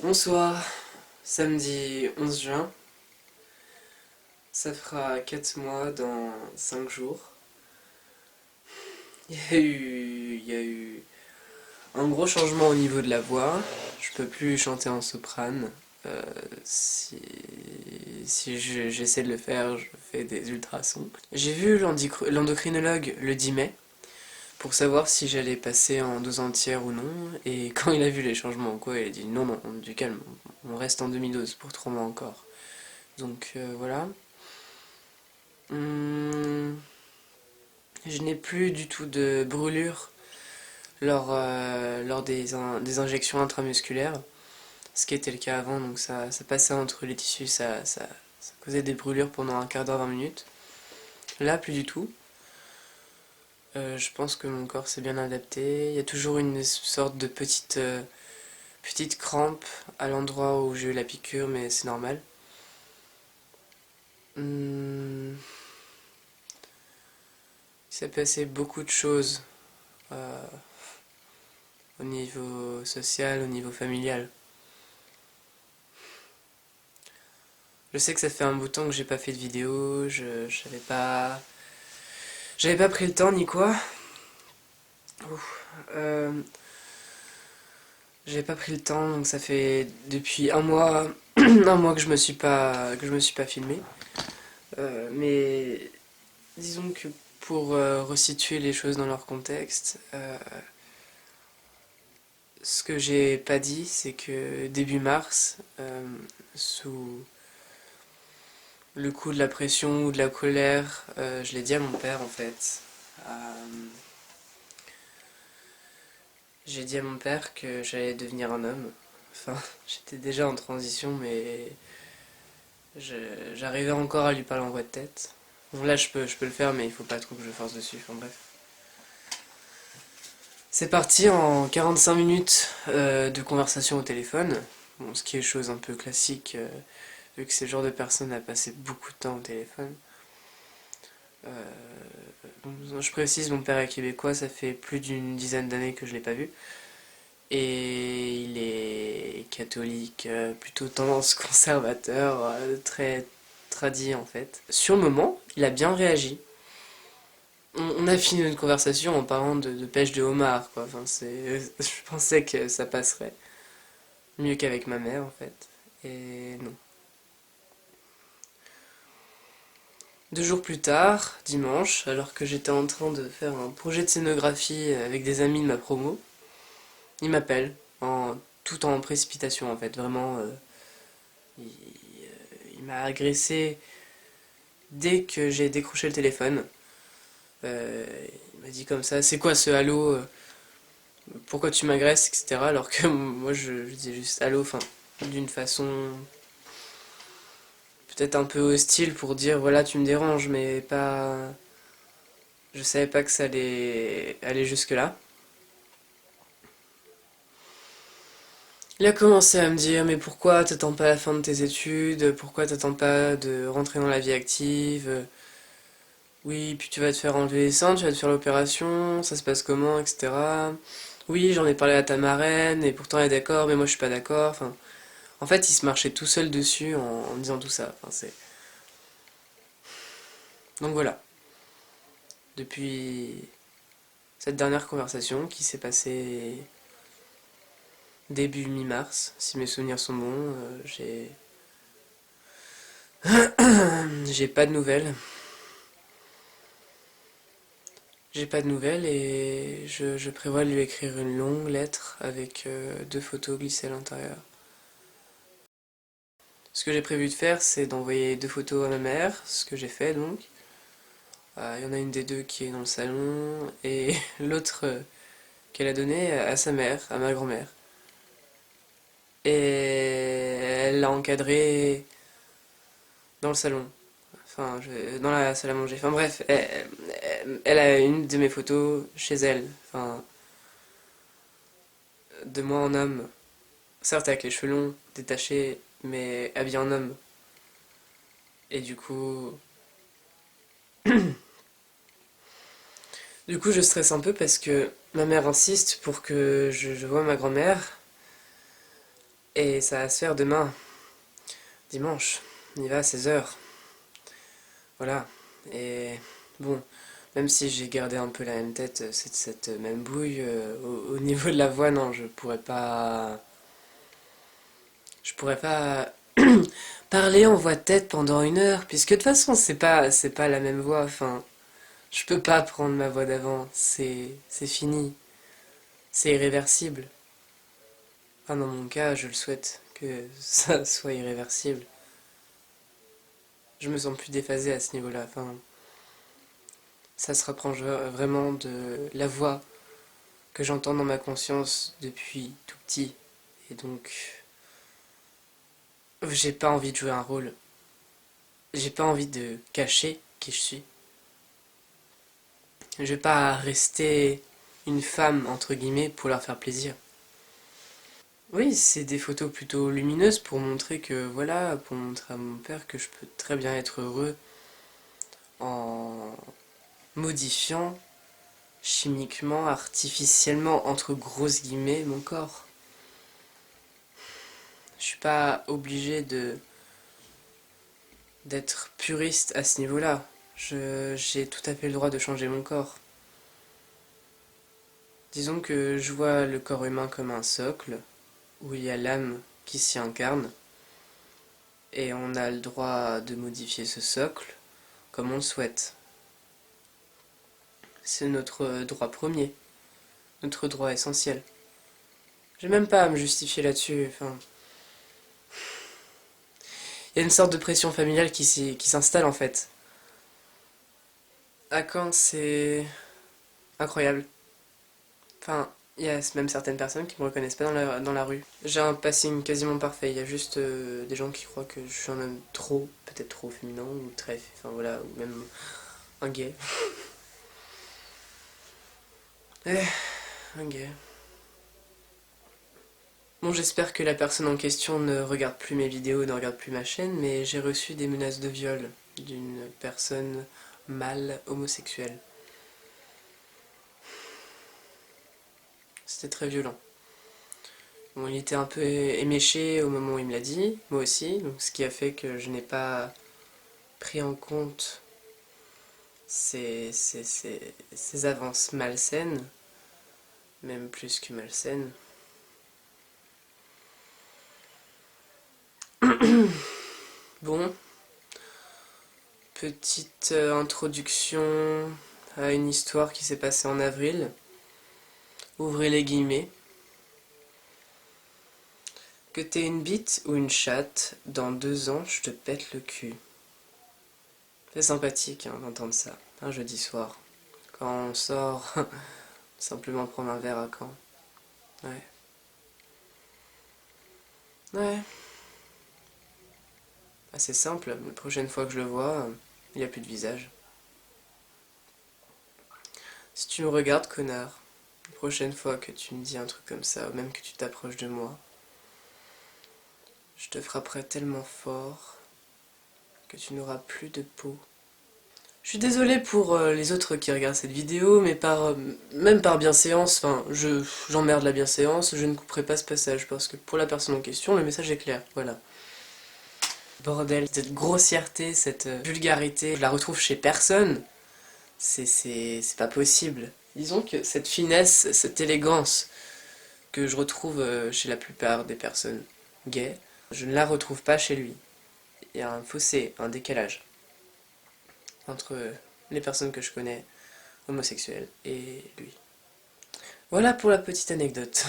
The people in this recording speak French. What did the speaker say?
Bonsoir, samedi 11 juin, ça fera 4 mois dans 5 jours. Il y a eu un gros changement au niveau de la voix. Je peux plus chanter en soprane. Euh, si j'essaie de le faire, je fais des ultrasons. J'ai vu l'endocrinologue le 10 mai pour savoir si j'allais passer en dose entière ou non. Et quand il a vu les changements, quoi, il a dit non, non, du calme, on reste en demi-dose pour 3 mois encore. Donc voilà. Hum, je n'ai plus du tout de brûlure lors des injections intramusculaires, ce qui était le cas avant, donc ça passait entre les tissus, ça causait des brûlures pendant un quart d'heure, 20 minutes. Là, plus du tout. Je pense que mon corps s'est bien adapté. Il y a toujours une sorte de petite crampe à l'endroit où j'ai eu la piqûre, mais c'est normal. Hum, il s'est passé beaucoup de choses euh, au niveau social, au niveau familial. Je sais que ça fait un bout de temps que j'ai pas fait de vidéo, j'avais pas pris le temps ni quoi. Euh, j'avais pas pris le temps, donc ça fait depuis un mois, un mois que je me suis pas filmé. Mais disons que pour resituer les choses dans leur contexte, ce que j'ai pas dit, c'est que début mars, sous le coup de la pression ou de la colère, je l'ai dit à mon père en fait. Euh, j'ai dit à mon père que j'allais devenir un homme. Enfin, j'étais déjà en transition, mais j'arrivais encore à lui parler en voix de tête. Bon, là, je peux le faire, mais il faut pas trop que je force dessus. Enfin, bref. C'est parti en 45 minutes de conversation au téléphone. Bon, ce qui est chose un peu classique, vu que c'est le genre de personne à passer beaucoup de temps au téléphone. Je précise, mon père est québécois, ça fait plus d'une dizaine d'années que je l'ai pas vu. Et il est catholique, plutôt tendance conservateur, très tradit en fait. Sur le moment, il a bien réagi. On a fini notre conversation en parlant de pêche de homard, quoi. Enfin, je pensais que ça passerait mieux qu'avec ma mère en fait. Et non. 2 jours plus tard, dimanche, alors que j'étais en train de faire un projet de scénographie avec des amis de ma promo, il m'appelle, tout en précipitation en fait, vraiment. Il, il m'a agressé dès que j'ai décroché le téléphone. Il m'a dit comme ça, c'est quoi ce halo, pourquoi tu m'agresses, etc. Alors que moi je disais juste allô, enfin, d'une façon peut-être un peu hostile pour dire voilà tu me déranges, mais pas. Je savais pas que ça allait aller jusque-là. Il a commencé à me dire mais pourquoi t'attends pas la fin de tes études, pourquoi t'attends pas de rentrer dans la vie active, oui, puis tu vas te faire enlever les seins, tu vas te faire l'opération, ça se passe comment, etc. Oui, j'en ai parlé à ta marraine, et pourtant elle est d'accord, mais moi je suis pas d'accord. Enfin, en fait, il se marchait tout seul dessus en disant tout ça. Enfin, donc voilà, depuis cette dernière conversation qui s'est passée début mi-mars, si mes souvenirs sont bons, j'ai pas de nouvelles. J'ai pas de nouvelles et je prévois de lui écrire une longue lettre avec 2 photos glissées à l'intérieur. Ce que j'ai prévu de faire, c'est d'envoyer 2 photos à ma mère, ce que j'ai fait donc. Il y en a une des deux qui est dans le salon et l'autre qu'elle a donnée à sa mère, à ma grand-mère. Et elle l'a encadrée dans le salon, enfin dans la salle à manger. Enfin bref, elle a une de mes photos chez elle, enfin de moi en homme, certes avec les cheveux longs, détachés, mais habillé en homme. Et du coup, je stresse un peu parce que ma mère insiste pour que je voie ma grand-mère. Et ça va se faire demain, dimanche. On y va à 16 h. Voilà. Et bon, même si j'ai gardé un peu la même tête, cette même bouille, au niveau de la voix, non, je pourrais pas... Je pourrais pas parler en voix de tête pendant 1 heure, puisque de toute façon, c'est pas la même voix, enfin... Je peux pas prendre ma voix d'avant, c'est fini, c'est irréversible. Enfin, dans mon cas, je le souhaite que ça soit irréversible. Je me sens plus déphasé à ce niveau-là. Enfin, ça se rapproche vraiment de la voix que j'entends dans ma conscience depuis tout petit. Et donc, j'ai pas envie de jouer un rôle. J'ai pas envie de cacher qui je suis. Je vais pas rester une femme, entre guillemets, pour leur faire plaisir. Oui, c'est des photos plutôt lumineuses pour montrer que, voilà, pour montrer à mon père que je peux très bien être heureux en modifiant chimiquement, artificiellement, entre grosses guillemets, mon corps. Je suis pas obligé d'être puriste à ce niveau-là. J'ai tout à fait le droit de changer mon corps. Disons que je vois le corps humain comme un socle, où il y a l'âme qui s'y incarne, et on a le droit de modifier ce socle comme on le souhaite. C'est notre droit premier, notre droit essentiel. J'ai même pas à me justifier là-dessus, enfin... Il y a une sorte de pression familiale qui s'installe en fait. À Caen, c'est incroyable. Enfin, il y a même certaines personnes qui me reconnaissent pas dans la rue. J'ai un passing quasiment parfait. Il y a juste des gens qui croient que je suis un homme trop, peut-être trop féminin, ou très, enfin voilà, ou même un gay. Un gay. Bon, j'espère que la personne en question ne regarde plus mes vidéos, ne regarde plus ma chaîne, mais j'ai reçu des menaces de viol d'une personne mâle homosexuelle. C'était très violent. Bon, il était un peu éméché au moment où il me l'a dit, moi aussi, donc ce qui a fait que je n'ai pas pris en compte ces avances malsaines, même plus que malsaines. Bon, petite introduction à une histoire qui s'est passée en avril. Ouvrez les guillemets. Que t'aies une bite ou une chatte, dans 2 ans, je te pète le cul. C'est sympathique hein, d'entendre ça, un jeudi soir. Quand on sort, simplement prendre un verre à Caen. Ouais. Ouais. Assez simple, la prochaine fois que je le vois, il n'y a plus de visage. Si tu me regardes, connard, la prochaine fois que tu me dis un truc comme ça, ou même que tu t'approches de moi, je te frapperai tellement fort que tu n'auras plus de peau. Je suis désolé pour les autres qui regardent cette vidéo, mais même par bienséance, enfin, j'emmerde la bienséance, je ne couperai pas ce passage, parce que pour la personne en question, le message est clair, voilà. Bordel, cette grossièreté, cette vulgarité, je la retrouve chez personne. C'est pas possible. Disons que cette finesse, cette élégance que je retrouve chez la plupart des personnes gays, je ne la retrouve pas chez lui. Il y a un fossé, un décalage entre les personnes que je connais homosexuelles et lui. Voilà pour la petite anecdote.